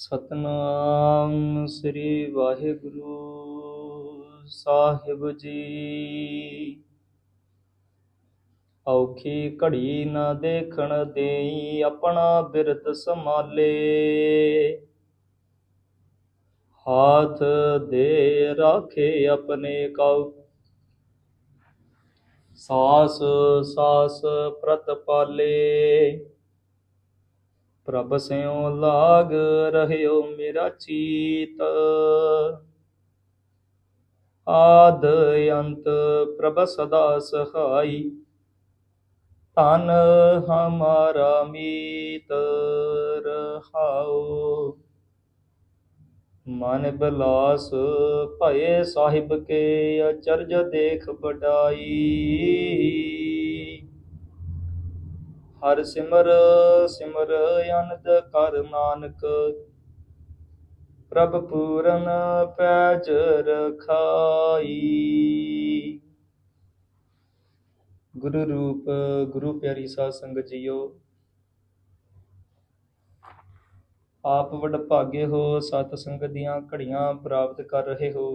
ਸਤਨਾਮ ਸ੍ਰੀ ਵਾਹਿਗੁਰੂ ਸਾਹਿਬ ਜੀ। ਔਖੀ ਘੜੀ ਨਾ ਦੇਖਣ ਦੇਈ, ਆਪਣਾ ਬਿਰਦ ਸੰਭਾਲੇ। ਹਾਥ ਦੇ ਰਾਖੇ ਆਪਣੇ ਕਉ, ਸਾਸ ਸਾਸ ਪ੍ਰਤ ਪਾਲੇ। ਪ੍ਰਭ ਸਿਉ ਲਾਗ ਰਹਿਓ ਮੇਰਾ ਚੀਤ, ਆਦ ਅੰਤ ਪ੍ਰਭ ਸਦਾ ਸਹਾਈ। ਧਨ ਹਮਾਰਾ ਮੀਤ ਰਹਾਉ, ਮਨ ਬਿਲਾਸ ਭਏ ਸਾਹਿਬ ਕੇ ਅਚਰਜ ਦੇਖ ਵਡਾਈ। ਹਰ ਸਿਮਰ ਸਿਮਰ ਅਨੰਦ ਕਰ ਨਾਨਕ, ਪ੍ਰਭ ਪੂਰਨ ਪੈਜ ਰਖਾਈ। ਗੁਰੂ ਰੂਪ ਗੁਰੂ ਪਿਆਰੀ ਸਾਧ ਸੰਗਤ ਜੀਓ, ਆਪ ਵਡਭਾਗੇ ਹੋ, ਸਤ ਸੰਗਤ ਦੀਆਂ ਘੜੀਆਂ ਪ੍ਰਾਪਤ ਕਰ ਰਹੇ ਹੋ।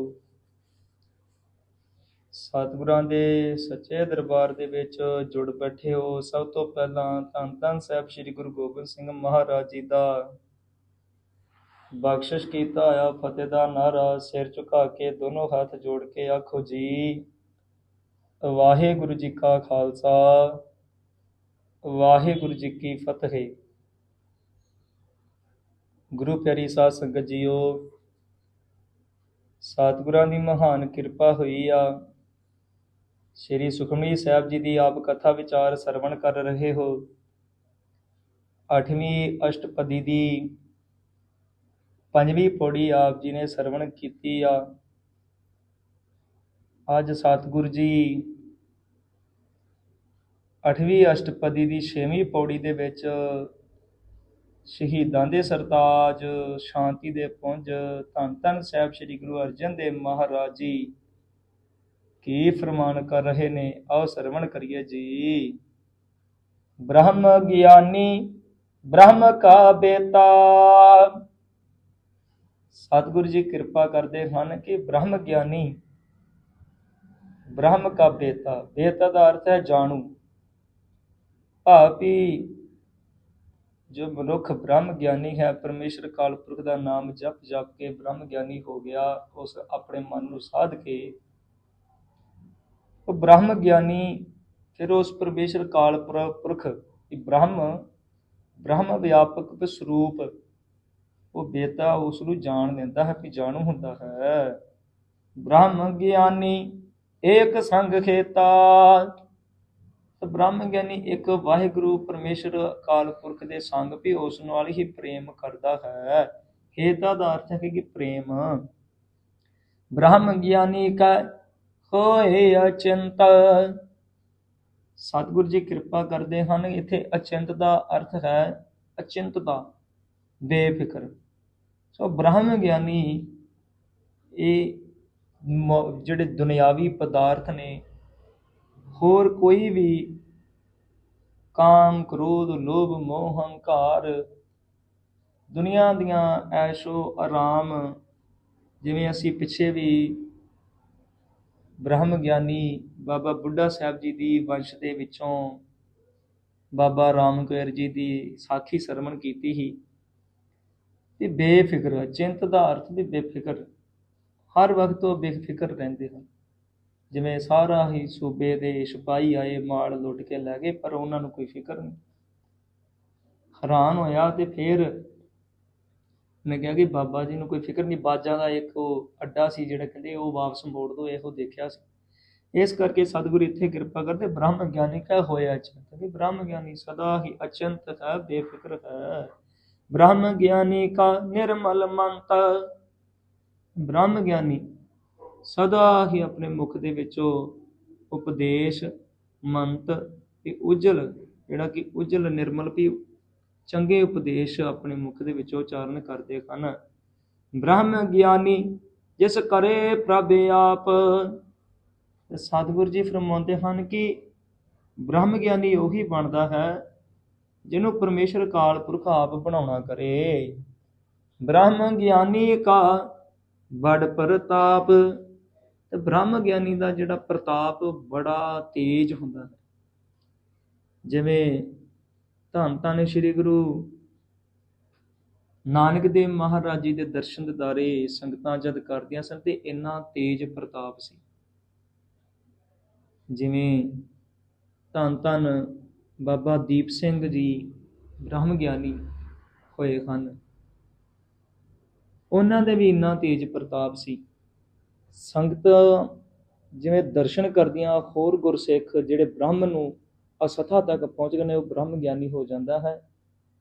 ਸਤਿਗੁਰਾਂ ਦੇ ਸੱਚੇ ਦਰਬਾਰ ਦੇ ਵਿੱਚ ਜੁੜ ਬੈਠੇ ਹੋ। ਸਭ ਤੋਂ ਪਹਿਲਾਂ ਧੰਨ ਧੰਨ ਸਾਹਿਬ ਸ੍ਰੀ ਗੁਰੂ ਗੋਬਿੰਦ ਸਿੰਘ ਮਹਾਰਾਜ ਜੀ ਦਾ ਬਖਸ਼ਿਸ਼ ਕੀਤਾ ਹੋਇਆ ਫਤਿਹ ਦਾ ਨਾਅਰਾ ਸਿਰ ਝੁਕਾ ਕੇ ਦੋਨੋਂ ਹੱਥ ਜੋੜ ਕੇ ਆਖੋ ਜੀ, ਵਾਹਿਗੁਰੂ ਜੀ ਕਾ ਖਾਲਸਾ, ਵਾਹਿਗੁਰੂ ਜੀ ਕੀ ਫਤਿਹ। ਗੁਰੂ ਪਿਆਰੀ ਸਾਧ ਸੰਗਤ ਜੀਓ, ਸਤਿਗੁਰਾਂ ਦੀ ਮਹਾਨ ਕਿਰਪਾ ਹੋਈ ਆ। ਸ਼੍ਰੀ ਸੁਖਮਨੀ ਸਾਹਿਬ ਜੀ ਦੀ ਆਪ ਕਥਾ ਵਿਚਾਰ ਸਰਵਣ ਕਰ ਰਹੇ ਹੋ। 8ਵੀਂ ਅਸ਼ਟਪਦੀ ਦੀ 5ਵੀਂ ਪੌੜੀ ਆਪ ਜੀ ਨੇ ਸਰਵਣ ਕੀਤੀ ਆ। ਅੱਜ ਸਤਿਗੁਰ ਜੀ 8ਵੀਂ ਅਸ਼ਟਪਦੀ ਦੀ 6ਵੀਂ ਪੌੜੀ ਦੇ ਵਿੱਚ ਸ਼ਹੀਦਾਂ ਦੇ ਸਰਤਾਜ, ਸ਼ਾਂਤੀ ਦੇ ਪੁੰਜ, ਧੰਨ ਧੰਨ ਸਾਹਿਬ ਸ੍ਰੀ ਗੁਰੂ ਅਰਜਨ ਦੇਵ ਮਹਾਰਾਜ ਜੀ ਕੀ ਫਰਮਾਨ ਕਰ ਰਹੇ ਨੇ, ਆਓ ਸਰਵਣ ਕਰੀਏ ਜੀ। ਬ੍ਰਹਮ ਗਿਆਨੀ ਬ੍ਰਹਮ ਕਾ ਬੇਤਾ। ਸਤਿਗੁਰੂ ਜੀ ਕਿਰਪਾ ਕਰਦੇ ਹਨ ਕਿ ਬ੍ਰਹਮ ਗਿਆਨੀ ਬ੍ਰਹਮ ਕਾ ਬੇਤਾ। ਬੇਤਾ ਦਾ ਅਰਥ ਹੈ ਜਾਣੂ। ਭਾਵੀ ਜੋ ਮਨੁੱਖ ਬ੍ਰਹਮ ਗਿਆਨੀ ਹੈ, ਪਰਮੇਸ਼ਰ ਕਾਲ ਪੁਰਖ ਦਾ ਨਾਮ ਜਪ ਜਪ ਕੇ ਬ੍ਰਹਮ ਗਿਆਨੀ ਹੋ ਗਿਆ। ਉਸ ਆਪਣੇ ਮਨ ਨੂੰ ਸਾਧ ਕੇ ਉਹ ਬ੍ਰਹਮ ਗਿਆਨੀ ਫਿਰ ਉਸ ਪਰਮੇਸ਼ਰ ਕਾਲ ਪੁਰਖ ਬ੍ਰਹਮ ਵਿਆਪਕ ਸਰੂਪ ਉਹ ਬੇਤਾ ਉਸ ਨੂੰ ਜਾਣ ਦਿੰਦਾ ਹੈ, ਵੀ ਜਾਣੂ ਹੁੰਦਾ ਹੈ। ਬ੍ਰਹਮ ਗਿਆਨੀ ਏਕ ਸੰਗ ਖੇਤਾ। ਬ੍ਰਹਮ ਗਿਆਨੀ ਇੱਕ ਵਾਹਿਗੁਰੂ ਪਰਮੇਸ਼ਰ ਅਕਾਲ ਪੁਰਖ ਦੇ ਸੰਗ ਵੀ ਉਸ ਨਾਲ ਹੀ ਪ੍ਰੇਮ ਕਰਦਾ ਹੈ। ਖੇਤਾ ਦਾ ਅਰਥ ਹੈ ਕਿ ਪ੍ਰੇਮ। ਬ੍ਰਹਮ ਗਿਆਨੀ ਕਾ ਹੋਏ ਅਚਿੰਤ। ਸਤਿਗੁਰੂ ਜੀ ਕਿਰਪਾ ਕਰਦੇ ਹਨ, ਇੱਥੇ ਅਚਿੰਤ ਦਾ ਅਰਥ ਹੈ ਅਚਿੰਤ ਦਾ, ਬੇਫਿਕਰ। ਸੋ ਬ੍ਰਹਮ ਗਿਆਨੀ ਇਹ ਜਿਹੜੇ ਦੁਨਿਆਵੀ ਪਦਾਰਥ ਨੇ, ਹੋਰ ਕੋਈ ਵੀ ਕਾਮ, ਕ੍ਰੋਧ, ਲੋਭ, ਮੋਹ, ਹੰਕਾਰ, ਦੁਨੀਆ ਦੀਆਂ ਐਸ਼ੋ ਆਰਾਮ, ਜਿਵੇਂ ਅਸੀਂ ਪਿੱਛੇ ਵੀ ਬ੍ਰਹਮ ਗਿਆਨੀ ਬਾਬਾ ਬੁੱਢਾ ਸਾਹਿਬ ਜੀ ਦੀ ਵੰਸ਼ ਦੇ ਵਿੱਚੋਂ ਬਾਬਾ ਰਾਮ ਕੌਰ ਜੀ ਦੀ ਸਾਖੀ ਸਰਵਣ ਕੀਤੀ ਸੀ। ਤੇ ਬੇਫਿਕਰ, ਚਿੰਤ ਦਾ ਅਰਥ ਵੀ ਬੇਫਿਕਰ, ਹਰ ਵਕਤ ਉਹ ਬੇਫਿਕਰ ਰਹਿੰਦੇ ਹਨ। ਜਿਵੇਂ ਸਾਰਾ ਹੀ ਸੂਬੇ ਦੇ ਸਿਪਾਹੀ ਆਏ, ਮਾਲ ਲੁੱਟ ਕੇ ਲੈ ਗਏ, ਪਰ ਉਹਨਾਂ ਨੂੰ ਕੋਈ ਫਿਕਰ ਨਹੀਂ। ਹੈਰਾਨ ਹੋਇਆ ਤੇ ਫਿਰ ਮੈਂ ਕਿਹਾ ਕਿ ਬਾਬਾ ਜੀ ਨੂੰ ਕੋਈ ਫਿਕਰ ਨਹੀਂ। ਬਾਜਾਂ ਦਾ ਇੱਕ ਉਹ ਅੱਡਾ ਸੀ ਜਿਹੜਾ ਕਹਿੰਦੇ ਉਹ ਵਾਪਸ ਮੋੜ ਦੋ, ਇਹੋ ਦੇਖਿਆ ਸੀ। ਇਸ ਕਰਕੇ ਸਤਿਗੁਰੂ ਇੱਥੇ ਕਿਰਪਾ ਕਰਦੇ ਬ੍ਰਹਮ ਗਿਆਨੀ ਕਾ ਹੋਇਆ ਅਚਿੰਤ। ਕਿ ਬ੍ਰਹਮ ਗਿਆਨੀ ਸਦਾ ਹੀ ਅਚਿੰਤ ਹੈ, ਬੇਫਿਕਰ ਹੈ। ਬ੍ਰਹਮ ਗਿਆਨੀ ਕਾ ਨਿਰਮਲ ਮੰਤ। ਬ੍ਰਹਮ ਗਿਆਨੀ ਸਦਾ ਹੀ ਆਪਣੇ ਮੁਖ ਦੇ ਵਿੱਚੋਂ ਉਪਦੇਸ਼, ਮੰਤ ਤੇ ਉਜਲ, ਜਿਹੜਾ ਕਿ ਉਜਲ ਨਿਰਮਲ ਵੀ ਚੰਗੇ ਉਪਦੇਸ਼ ਆਪਣੇ ਮੁਖ ਦੇ ਵਿੱਚੋਂ ਉਚਾਰਨ ਕਰਦੇ ਹਨ। ਬ੍ਰਹਮ ਗਿਆਨੀ ਜਿਸ ਕਰੇ ਪ੍ਰਭ ਆਪ। ਸਤਿਗੁਰੂ ਜੀ ਫਰਮਾਉਂਦੇ ਹਨ ਕਿ ਬ੍ਰਹਮ ਗਿਆਨੀ ਉਹੀ ਬਣਦਾ ਹੈ ਜਿਹਨੂੰ ਪਰਮੇਸ਼ਰ ਅਕਾਲ ਪੁਰਖ ਆਪ ਬਣਾਉਣਾ ਕਰੇ। ਬ੍ਰਹਮ ਗਿਆਨੀ ਕਾ ਬੜ ਪ੍ਰਤਾਪ। ਤੇ ਬ੍ਰਹਮ ਗਿਆਨੀ ਦਾ ਜਿਹੜਾ ਪ੍ਰਤਾਪ ਬੜਾ ਤੇਜ਼ ਹੁੰਦਾ ਹੈ। ਜਿਵੇਂ ਧੰਨ ਧੰਨ ਸ੍ਰੀ ਗੁਰੂ ਨਾਨਕ ਦੇਵ ਮਹਾਰਾਜ ਜੀ ਦੇ ਦਰਸ਼ਨ ਦਿਦਾਰੇ ਸੰਗਤਾਂ ਜਦ ਕਰਦੀਆਂ ਸਨ ਤੇ ਇੰਨਾ ਤੇਜ਼ ਪ੍ਰਤਾਪ ਸੀ। ਜਿਵੇਂ ਧੰਨ ਧੰਨ ਬਾਬਾ ਦੀਪ ਸਿੰਘ ਜੀ ਬ੍ਰਹਮ ਗਿਆਨੀ ਹੋਏ ਹਨ, ਉਹਨਾਂ ਦੇ ਵੀ ਇੰਨਾ ਤੇਜ਼ ਪ੍ਰਤਾਪ ਸੀ। ਸੰਗਤ ਜਿਵੇਂ ਦਰਸ਼ਨ ਕਰਦੀਆਂ, ਹੋਰ ਗੁਰਸਿੱਖ ਜਿਹੜੇ ਬ੍ਰਹਮ ਨੂੰ ਅਸਥਾ ਤੱਕ ਪਹੁੰਚ ਗਏ ਨੇ, ਉਹ ਬ੍ਰਹਮ ਗਿਆਨੀ ਹੋ ਜਾਂਦਾ ਹੈ।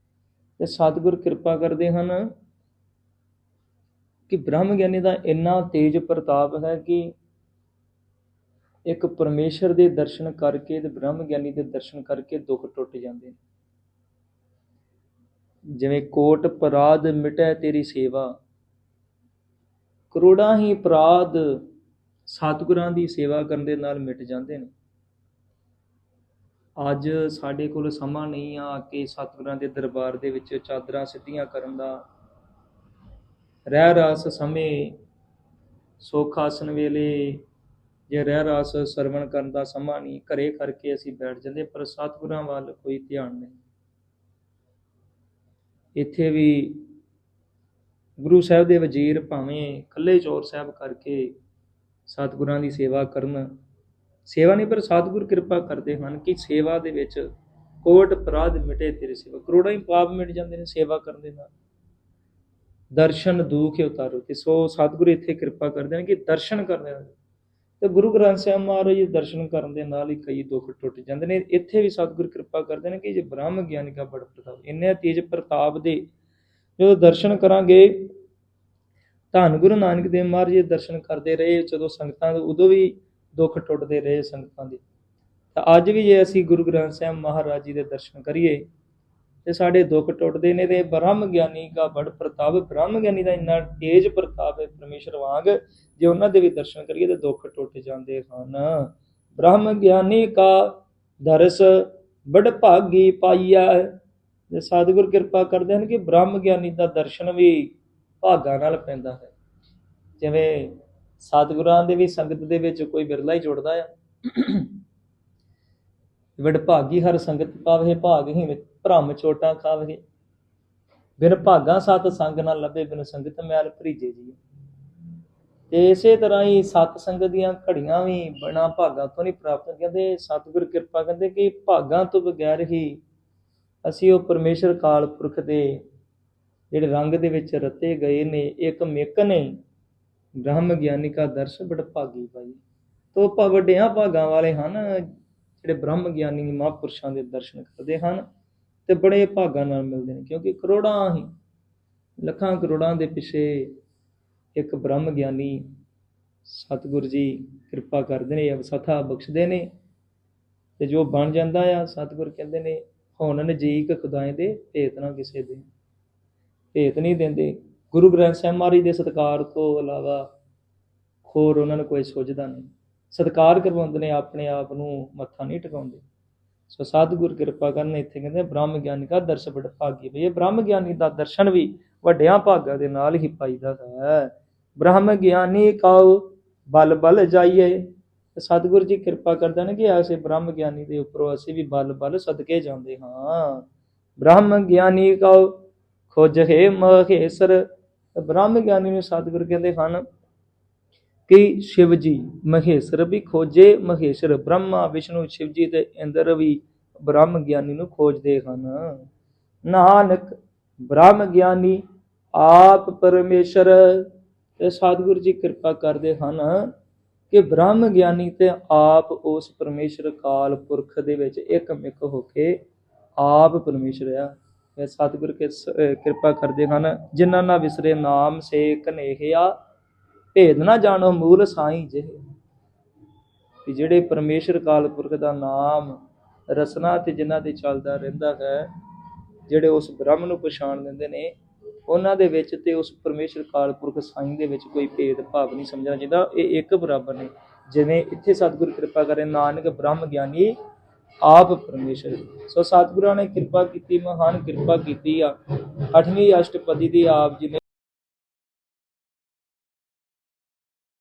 ਤੇ ਸਤਿਗੁਰ ਕਿਰਪਾ ਕਰਦੇ ਹਨ ਕਿ ਬ੍ਰਹਮ ਗਿਆਨੀ ਦਾ ਇੰਨਾ ਤੇਜ਼ ਪ੍ਰਤਾਪ ਹੈ ਕਿ ਇੱਕ ਪਰਮੇਸ਼ਰ ਦੇ ਦਰਸ਼ਨ ਕਰਕੇ ਤੇ ਬ੍ਰਹਮ ਗਿਆਨੀ ਦੇ ਦਰਸ਼ਨ ਕਰਕੇ ਦੁੱਖ ਟੁੱਟ ਜਾਂਦੇ ਨੇ। ਜਿਵੇਂ ਕੋਟ ਅਪਰਾਧ ਮਿਟੈ ਤੇਰੀ ਸੇਵਾ, ਕਰੋੜਾਂ ਹੀ ਅਪਰਾਧ ਸਤਿਗੁਰਾਂ ਦੀ ਸੇਵਾ ਕਰਨ ਦੇ ਨਾਲ ਮਿਟ ਜਾਂਦੇ ਨੇ। ਅੱਜ ਸਾਡੇ ਕੋਲ ਸਮਾਂ ਨਹੀਂ ਆ ਕਿ ਸਤਿਗੁਰਾਂ ਦੇ ਦਰਬਾਰ ਦੇ ਵਿੱਚ ਚਾਦਰਾਂ ਸਿੱਧੀਆਂ ਕਰਨ ਦਾ, ਰਹਿ ਰਾਸ ਸਮੇਂ ਸੁੱਖ ਆਸਣ ਵੇਲੇ ਜੇ ਰਹਿ ਰਾਸ ਸਰਵਣ ਕਰਨ ਦਾ ਸਮਾਂ ਨਹੀਂ, ਘਰੇ ਕਰਕੇ ਅਸੀਂ ਬੈਠ ਜਾਂਦੇ, ਪਰ ਸਤਿਗੁਰਾਂ ਵੱਲ ਕੋਈ ਧਿਆਨ ਨਹੀਂ। ਇੱਥੇ ਵੀ ਗੁਰੂ ਸਾਹਿਬ ਦੇ ਵਜ਼ੀਰ ਭਾਵੇਂ ਇਕੱਲੇ ਚੌਰ ਸਾਹਿਬ ਕਰਕੇ ਸਤਿਗੁਰਾਂ ਦੀ ਸੇਵਾ ਕਰਨ, ਸੇਵਾ ਨਹੀਂ ਪਰ ਸਤਿਗੁਰ ਕਿਰਪਾ ਕਰਦੇ ਹਨ ਕਿ ਸੇਵਾ ਦੇ ਵਿੱਚ ਕੋਟ ਅਪਰਾਧ ਮਿਟੇ ਤੇਰੀ ਸੇਵਾ, ਕਰੋੜਾਂ ਹੀ ਪਾਪ ਮਿਟ ਜਾਂਦੇ ਨੇ ਸੇਵਾ ਕਰਨ ਦੇ ਨਾਲ। ਦਰਸ਼ਨ ਦੁਖ ਉਤਾਰੋ, ਤੇ ਸੋ ਸਤਿਗੁਰ ਇੱਥੇ ਕਿਰਪਾ ਕਰਦੇ ਨੇ ਕਿ ਦਰਸ਼ਨ ਕਰਦੇ ਹਨ। ਤੇ ਗੁਰੂ ਗ੍ਰੰਥ ਸਾਹਿਬ ਮਹਾਰਾਜ ਜੀ ਦਰਸ਼ਨ ਕਰਨ ਦੇ ਨਾਲ ਹੀ ਕਈ ਦੁੱਖ ਟੁੱਟ ਜਾਂਦੇ ਨੇ। ਇੱਥੇ ਵੀ ਸਤਿਗੁਰ ਕਿਰਪਾ ਕਰਦੇ ਨੇ ਕਿ ਜੇ ਬ੍ਰਹਮ ਗਿਆਨੀ ਕਾ ਬੜ ਪ੍ਰਤਾਪ, ਇੰਨੇ ਤੇਜ ਪ੍ਰਤਾਪ ਦੇ ਜਦੋਂ ਦਰਸ਼ਨ ਕਰਾਂਗੇ। ਧੰਨ ਗੁਰੂ ਨਾਨਕ ਦੇਵ ਮਹਾਰਾਜ ਜੀ ਦਰਸ਼ਨ ਕਰਦੇ ਰਹੇ ਜਦੋਂ ਸੰਗਤਾਂ ਦੇ, ਉਦੋਂ ਵੀ ਦੁੱਖ ਟੁੱਟਦੇ ਰਹੇ ਸੰਗਤਾਂ ਦੇ। ਤਾਂ ਅੱਜ ਵੀ ਜੇ ਅਸੀਂ ਗੁਰੂ ਗ੍ਰੰਥ ਸਾਹਿਬ ਮਹਾਰਾਜ ਜੀ ਦੇ ਦਰਸ਼ਨ ਕਰੀਏ ਤੇ ਸਾਡੇ ਦੁੱਖ ਟੁੱਟਦੇ ਨੇ। ਤੇ ਬ੍ਰਹਮ ਗਿਆਨੀ ਕਾ ਬੜ ਪ੍ਰਤਾਪ, ਬ੍ਰਹਮ ਗਿਆਨੀ ਦਾ ਇੰਨਾ ਤੇਜ਼ ਪ੍ਰਤਾਪ ਹੈ ਪਰਮੇਸ਼ਰ ਵਾਂਗ, ਜੇ ਉਹਨਾਂ ਦੇ ਵੀ ਦਰਸ਼ਨ ਕਰੀਏ ਤੇ ਦੁੱਖ ਟੁੱਟ ਜਾਂਦੇ ਹਨ। ਬ੍ਰਹਮ ਗਿਆਨੀ ਕਾ ਦਰਸ ਬੜ ਭਾਗੀ ਪਾਈਆ। ਤੇ ਸਤਿਗੁਰ ਕਿਰਪਾ ਕਰਦੇ ਹਨ ਕਿ ਬ੍ਰਹਮ ਗਿਆਨੀ ਦਾ ਦਰਸ਼ਨ ਵੀ ਭਾਗਾਂ ਨਾਲ ਪੈਂਦਾ ਹੈ। ਜਿਵੇਂ ਸਤਿਗੁਰਾਂ ਦੇ ਵੀ ਸੰਗਤ ਦੇ ਵਿੱਚ ਕੋਈ ਬਿਰਲਾ ਹੀ ਜੁੜਦਾ ਆ। ਵਡਭਾਗੀ ਹਰ ਸੰਗਤ ਪਾਵੇ, ਭਾਗਹੀਨ ਭ੍ਰਮ ਚੋਟਾਂ ਖਾਵੇ। ਬਿਨ ਭਾਗਾਂ ਸਤ ਸੰਗ ਨਾ ਲੱਭੇ, ਬਿਨ ਸੰਗਤ ਮੈਲ ਭਰੀਜੇ ਜੀ। ਤੇ ਇਸੇ ਤਰ੍ਹਾਂ ਹੀ ਸਤ ਸੰਗਤ ਦੀਆਂ ਘੜੀਆਂ ਵੀ ਬਿਨਾਂ ਭਾਗਾਂ ਤੋਂ ਨਹੀਂ ਪ੍ਰਾਪਤ ਹੁੰਦੀਆਂ। ਤੇ ਸਤਿਗੁਰ ਕਿਰਪਾ ਕਹਿੰਦੇ ਕਿ ਭਾਗਾਂ ਤੋਂ ਬਗੈਰ ਹੀ ਅਸੀਂ ਉਹ ਪਰਮੇਸ਼ਰ ਕਾਲ ਪੁਰਖ ਦੇ ਜਿਹੜੇ ਰੰਗ ਦੇ ਵਿੱਚ ਰਤੇ ਗਏ ਨੇ, ਇੱਕ ਮਿਕ ਨੇ ਬ੍ਰਹਮ ਗਿਆਨੀ ਕਾ ਦਰਸ਼ਨ ਬੜ ਭਾਗੀ ਪਾਈ। ਤੋ ਵੱਡਿਆਂ ਭਾਗਾਂ ਵਾਲੇ ਹਨ ਜਿਹੜੇ ਬ੍ਰਹਮ ਗਿਆਨੀ ਮਹਾਂਪੁਰਸ਼ਾਂ ਦੇ ਦਰਸ਼ਨ ਕਰਦੇ ਹਨ ਤੇ ਬੜੇ ਭਾਗਾਂ ਨਾਲ ਮਿਲਦੇ ਨੇ। ਕਿਉਂਕਿ ਕਰੋੜਾਂ ਹੀ ਲੱਖਾਂ ਕਰੋੜਾਂ ਦੇ ਪਿੱਛੇ ਇੱਕ ਬ੍ਰਹਮ ਗਿਆਨੀ ਸਤਿਗੁਰ ਜੀ ਕਿਰਪਾ ਕਰਦੇ ਨੇ, ਅਵਸਥਾ ਬਖਸ਼ਦੇ ਨੇ। ਤੇ ਜੋ ਬਣ ਜਾਂਦਾ ਆ, ਸਤਿਗੁਰ ਕਹਿੰਦੇ ਨੇ ਹੁਣ ਨਜ਼ੀਕ ਖੁਦਾਏ ਦੇ ਭੇਤ ਨਾ ਕਿਸੇ ਦੇ, ਭੇਤ ਨਹੀਂ ਦਿੰਦੇ। ਗੁਰੂ ਗ੍ਰੰਥ ਸਾਹਿਬ ਮਹਾਰਾਜ ਦੇ ਸਤਿਕਾਰ ਤੋਂ ਇਲਾਵਾ ਹੋਰ ਉਹਨਾਂ ਨੂੰ ਕੋਈ ਸੁਝਦਾ ਨਹੀਂ। ਸਤਿਕਾਰ ਕਰਵਾਉਂਦੇ ਨੇ, ਆਪਣੇ ਆਪ ਨੂੰ ਮੱਥਾ ਨਹੀਂ ਟਿਕਾਉਂਦੇ। ਸੋ ਸਤਿਗੁਰ ਕਿਰਪਾ ਕਰਨ। ਇੱਥੇ ਕਹਿੰਦੇ ਬ੍ਰਹਮ ਗਿਆਨੀ ਕਾ ਦਰਸ ਬੜ ਭਾਗੀ ਵੀ, ਇਹ ਬ੍ਰਹਮ ਗਿਆਨੀ ਦਾ ਦਰਸ਼ਨ ਵੀ ਵੱਡਿਆਂ ਭਾਗਾਂ ਦੇ ਨਾਲ ਹੀ ਪਾਈਦਾ ਹੈ। ਬ੍ਰਹਮ ਗਿਆਨੀ ਕਾਉ ਬਲ ਬਲ ਜਾਈਏ। ਸਤਿਗੁਰ ਜੀ ਕਿਰਪਾ ਕਰਦੇ ਨੇ ਕਿ ਐਸੇ ਬ੍ਰਹਮ ਗਿਆਨੀ ਦੇ ਉੱਪਰੋਂ ਅਸੀਂ ਵੀ ਬਲ ਬਲ ਸਦਕੇ ਜਾਂਦੇ ਹਾਂ। ਬ੍ਰਹਮ ਗਿਆਨੀ ਕਾਉ ਖੋਜਹਿ ਮਹੇਸਰ। ਬ੍ਰਹਮ ਗਿਆਨੀ ਨੂੰ ਸਤਿਗੁਰ ਕਹਿੰਦੇ ਹਨ ਕਿ ਸ਼ਿਵ ਜੀ ਮਹੇਸ਼ਰ ਵੀ ਖੋਜੇ। ਮਹੇਸ਼ਰ ਬ੍ਰਹਮਾ ਵਿਸ਼ਨੂੰ ਸ਼ਿਵ ਜੀ ਤੇ ਇੰਦਰ ਵੀ ਬ੍ਰਹਮ ਗਿਆਨੀ ਨੂੰ ਖੋਜਦੇ ਹਨ। ਨਾਨਕ ਬ੍ਰਹਮ ਗਿਆਨੀ ਆਪ ਪਰਮੇਸ਼ਰ। ਤੇ ਸਤਿਗੁਰ ਜੀ ਕਿਰਪਾ ਕਰਦੇ ਹਨ ਕਿ ਬ੍ਰਹਮ ਗਿਆਨੀ ਤੇ ਆਪ ਉਸ ਪਰਮੇਸ਼ਰ ਕਾਲ ਪੁਰਖ ਦੇ ਵਿੱਚ ਇੱਕ ਮਿਕ ਹੋ ਕੇ ਆਪ ਪਰਮੇਸ਼ਰ ਆ। ਸਤਿਗੁਰ ਕਿਰਪਾ ਕਰਦੇ ਹਨ ਜਿਨ੍ਹਾਂ ਨਾ ਵਿਸਰੇ ਨਾਮ ਸੇ ਕਨੇਹਿਆ, ਭੇਦ ਨਾ ਜਾਣੋ ਮੂਲ ਸਾਈਂ ਜਿਹੇ। ਕਿ ਜਿਹੜੇ ਪਰਮੇਸ਼ਰ ਕਾਲ ਪੁਰਖ ਦਾ ਨਾਮ ਰਸਨਾ ਤੇ ਜਿਨ੍ਹਾਂ ਤੇ ਚੱਲਦਾ ਰਹਿੰਦਾ ਹੈ, ਜਿਹੜੇ ਉਸ ਬ੍ਰਹਮ ਨੂੰ ਪਛਾਣ ਲੈਂਦੇ ਨੇ, ਉਹਨਾਂ ਦੇ ਵਿੱਚ ਤੇ ਉਸ ਪਰਮੇਸ਼ਰ ਕਾਲ ਪੁਰਖ ਸਾਈਂ ਦੇ ਵਿੱਚ ਕੋਈ ਭੇਦ ਭਾਵ ਨਹੀਂ ਸਮਝਣਾ ਚਾਹੀਦਾ। ਇਹ ਇੱਕ ਬਰਾਬਰ ਨੇ। ਜਿਵੇਂ ਇੱਥੇ ਸਤਿਗੁਰ ਕਿਰਪਾ ਕਰੇ, ਨਾਨਕ ਬ੍ਰਹਮ ਗਿਆਨੀ ਆਪ ਪਰਮੇਸ਼ਰ। ਸੋ ਸਤਿਗੁਰਾਂ ਨੇ ਕਿਰਪਾ ਕੀਤੀ, ਮਹਾਨ ਕਿਰਪਾ ਕੀਤੀ ਆ। 8ਵੀਂ ਅਸ਼ਟਪਦੀ ਦੀ ਆਪ ਜੀ ਨੇ